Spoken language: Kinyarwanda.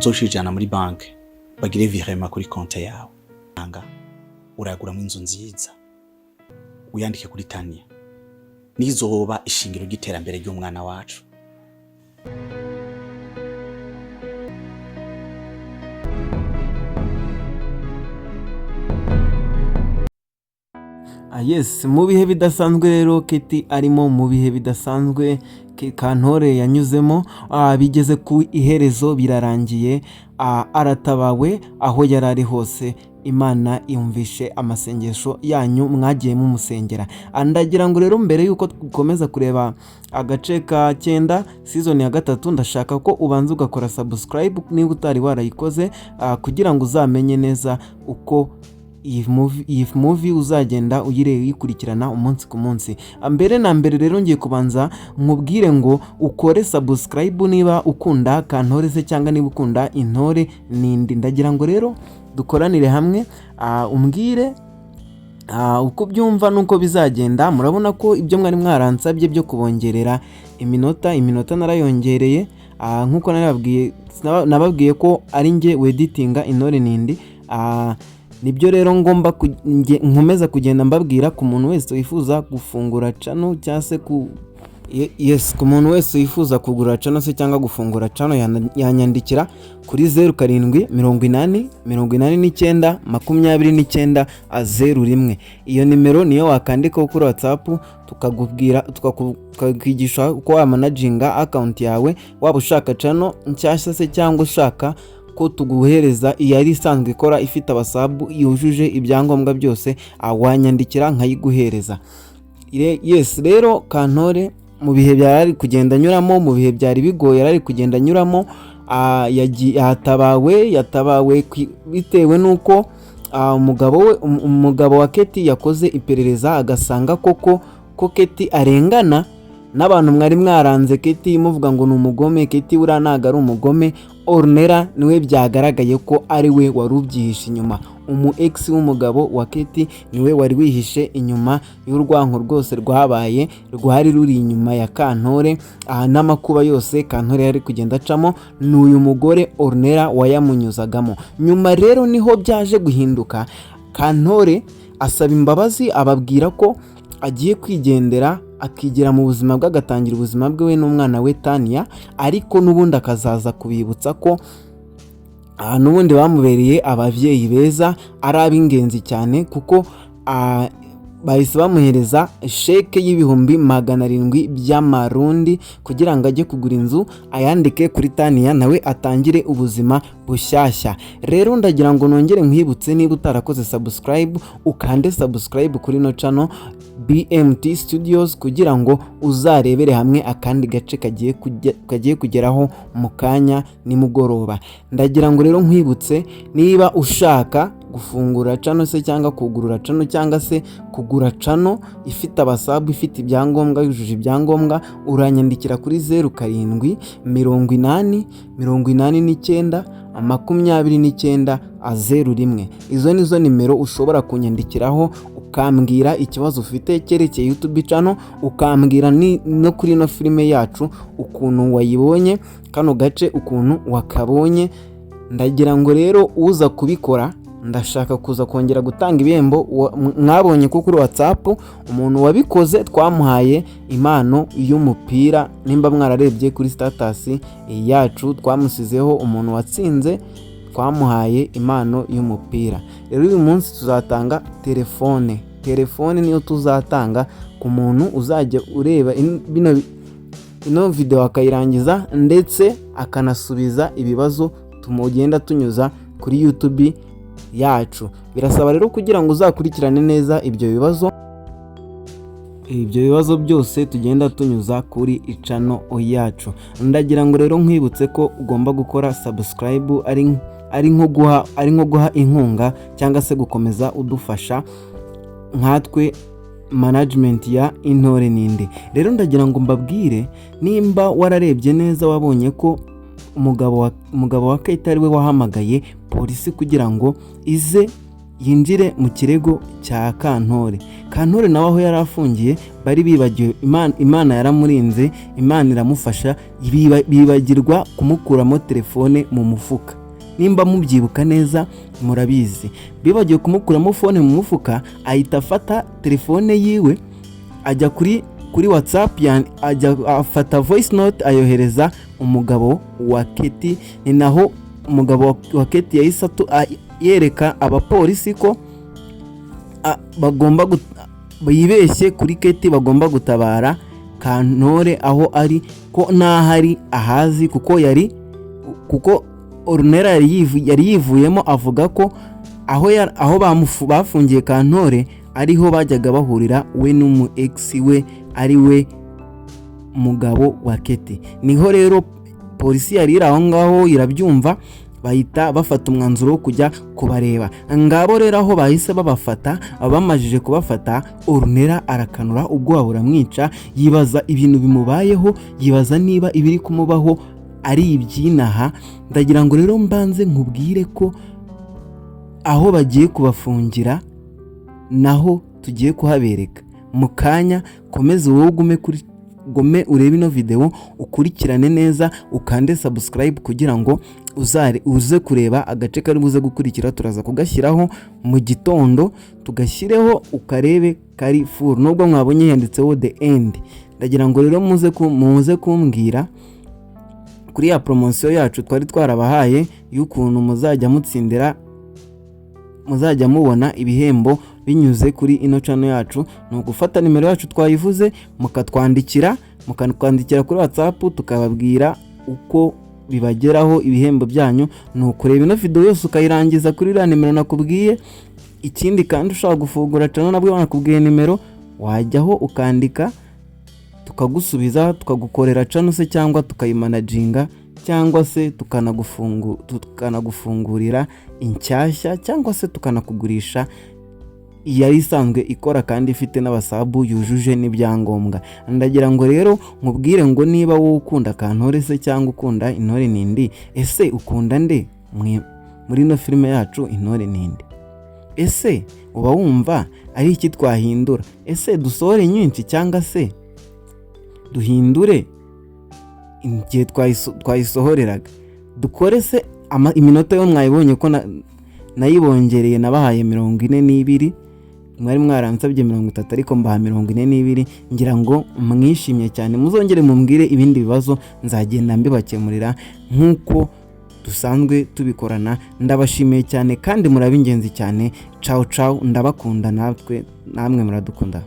uzoshijana muri banki bagire virement kuri konte yawe. Anga uraguramo inzu nziza uyandike kuri Tania, nizoba ishingiro ry'iterambere ry'umwana wacu. Yes, mu bihe bidasanzwe rero Keti arimo mu bihe bidasanzwe Kantore yanyuzemo, bigeze ku iherezo birarangiye, aratabawe aho yarari hose. Imana yumvishe amasengesho yanyu mwagiye mumusengera. Ndagira ngo rero mbere yuko dukomeza kureba agace ka 9 season ya 3, ndashaka ko ubanza ugakora subscribe niba utari warayikoze, kugira ngo uzamenye neza uko iyi movie uzagenda uyikurikirana umunsi ku munsi. Mbere na mbere rero ngiye kubanza nkubwire ngo ukore subscribe niba ukunda Kantore se cyangwa niba ukunda Intore Nindi. Ndagira ngo rero dukoranire hamwe, umbwire uko byumva nuko bizagenda. Murabona ko ibyo mwari mwaransabye byo kubongerera iminota narayongereye, nkuko nababwiye ko ari nge editinga Intore Nindi. Nibyo rero ngomba nkomeza kugenda mbabwira ku muntu wese wifuza gufungura channel cyangwa se ku muntu wese wifuza kugura channel se cyangwa gufungura channel yanyandikira kuri 0788892901. Iyo nimero niyo wakandika kuri WhatsApp tukakwigisha uko wamanaginga account yawe, waba ushaka channel nshyashya se cyangwa ushaka ko tuguhereza iyari isanzwe ikora ifite abasabu yujuje ibyangombwa byose, wanyandikira nkayiguhereza. Yes, rero Kantore mu bihe byari kugenda nyuramo, mu bihe byari bigoye ari kugenda nyuramo, yatabawe bitewe nuko umugabo wa Keti yakoze iperereza agasanga ko Keti arengana n'abantu mwari mwaranze Keti muvuga ngo ni umugome. Keti ura ntago ari umugome, Ornella niwe byagaragaye ko ari we wari ubyihishe inyuma. Ex w'umugabo wa Keti niwe wari wihishe inyuma y'urwanko rwose rwabaye rwari ruri inyuma ya Kantore, n'amakuba yose Kantore yari kugenda acamo n'uyu mugore Ornella wayamunyuzagamo. Nyuma rero niho byaje guhinduka, Kantore asaba imbabazi, ababwira ko agiye kwigendera akigira mu buzima bwe, agatangira ubuzima bwe we n'umwana we Tania, ariko n'ubundi akazaza kubibutsa ko n'ubundi bamubereye abavyeyi beza, ari ab'ingenzi cyane, kuko bahise bamuhereza sheke y'ibihumbi 700 by'amarundi kugira ngo ajye kugura inzu ayandike kuri Tania nawe atangire ubuzima bushyashya. Rero ndagira ngo nongere nkwibutse, niba utarakoze subscribe ukande subscribe kuri no channel BMT Studios kugira ngo uzarebere hamwe akandi gace kagiye kugeraho mu kanya nimugoroba. Ndagira ngo rero nkwibutse, niba ushaka gufungura channel se cyangwa kugurura channel cyangwa se kugura channel ifite abasabu ifite ibyangombwa yujuje ibyangombwa, uranyandikira kuri 0788892901. Izo nizo nimero ushobora kunyandikiraho ukambwira ikibazo ufite cyerekeye YouTube channel, ukambwira no kuri no filime yacu ukuntu wayibonye, kano gace ukuntu wakabonye. Ndagira ngo rero uza kubikora, ndashaka kuza kongera gutanga ibihembo mwabonye ko kuri WhatsApp umuntu wabikoze twamuhaye impano y'umupira. Nimba mwararebye kuri status yacu twamusizeho umuntu watsinze, twamuhaye impano y'umupira. Rero uyu munsi tuzatanga telefone niyo tuzatanga ku muntu uzajya ureba ino video akayirangiza ndetse akanasubiza ibibazo tumugenda tunyuza kuri YouTube yacu. Birasaba rero kugira ngo uzakurikirane neza ibyo bibazo byose tugenda tunyuza kuri channel yacu. Ndagira ngo rero nkwibutse ko ugomba gukora subscribe, ari nko guha inkunga cyangwa se gukomeza udufasha nkatwe management ya Intore Nindi. Rero ndagira ngo mbabwire, nimba wararebye neza wabonye ko umugabo wa Keti ari we wahamagaye polisi kugira ngo ize yinjire mu kirego cya Kantore. Kantore nawe aho yari afungiye bari bibagiwe, Imana yaramurinze, Imana iramufasha, bibagirwa kumukuramo telefone mu mufuka. Nimba mubyibuka neza murabizi, bibagiwe kumukuramo fone mu mufuka, ahita afata telefone yiwe ajya kuri WhatsApp, ajya afata voice note ayohereza umugabo wa Keti. Ni naho umugabo wa Keti yahise yereka abapolisi ko bagomba bibeshye kuri Keti, bagomba gutabara Kantore aho ari, ko nahari ahazi, kuko Ornella yari yivuyemo avuga ko aho bafungiye Kantore ariho bajyaga bahurira we n'umu ex we ari we mugabo wa Keti. Niho rero polisi yari iri aho ngaho irabyumva, bahita bafata umwanzuro wo kujya kubareba. Ngabo rero aho bahise babafata, bamajije kubafata, Ornella arakanura, ubwoba buramwica, yibaza ibintu bimubayeho, yibaza niba ibiri kumubaho ari ibyinaha. Ndagira ngo rero mbanze nkubwire ko aho bagiye kubafungira naho tugiye kuhabereka mu kanya. Komeza wowe gume urebe ino video, ukurikirane neza, ukande subscribe kugira ngo uze kureba agace kari buze gukurikira. Turaza kugashyiraho mu gitondo, tugashyireho ukarebe kari full, nubwo mwabonye yanditseho the end. Ndagira ngo rero muze kumbwira kuri ya promotion yacu twari twarabahaye y'ukuntu muzajya mubona ibihembo binyuze kuri ino channel yacu. Ni ugufata nimero yacu twayivuze, mukatwandikira kuri WhatsApp, tukababwira uko bibageraho ibihembo byanyu. Ni ukureba ino video yose ukayirangiza kuri iriya nimero nakubwiye. Ikindi kandi ushaka gufungura channel nabwo nakubwiye nimero, wajyaho ukandika tukagusubiza, tukagukorera channel se, cyangwa tukayimanaginga, cyangwa se tukanagufungurira inshyashya, cyangwa se tukanakugurisha yari isanzwe ikora kandi ifite n'abasabu yujuje n'ibyangombwa. Ndagira ngo rero nkubwire ngo niba wowe ukunda Kantore se cyangwa ukunda Intore Nindi, ese ukunda nde muri no filime yacu Intore Nindi? Ese uba wumva ari iki twahindura? Ese dusohore nyinshi cyangwa se duhindure igihe twayisohoreraga? Dukore se iminota yo mwayibonye ko nayibongereye, nabahaye 42, mwari mwaransabye 30 ariko mbaha 42. Ngira ngo mwishimye cyane, muzongere mumbwire ibindi bibazo nzagenda mbibakemurira nkuko dusanzwe tubikorana. Ndabashimiye cyane kandi murabingenzi cyane. Ciao ciao, ndabakunda, namwe muradukunda.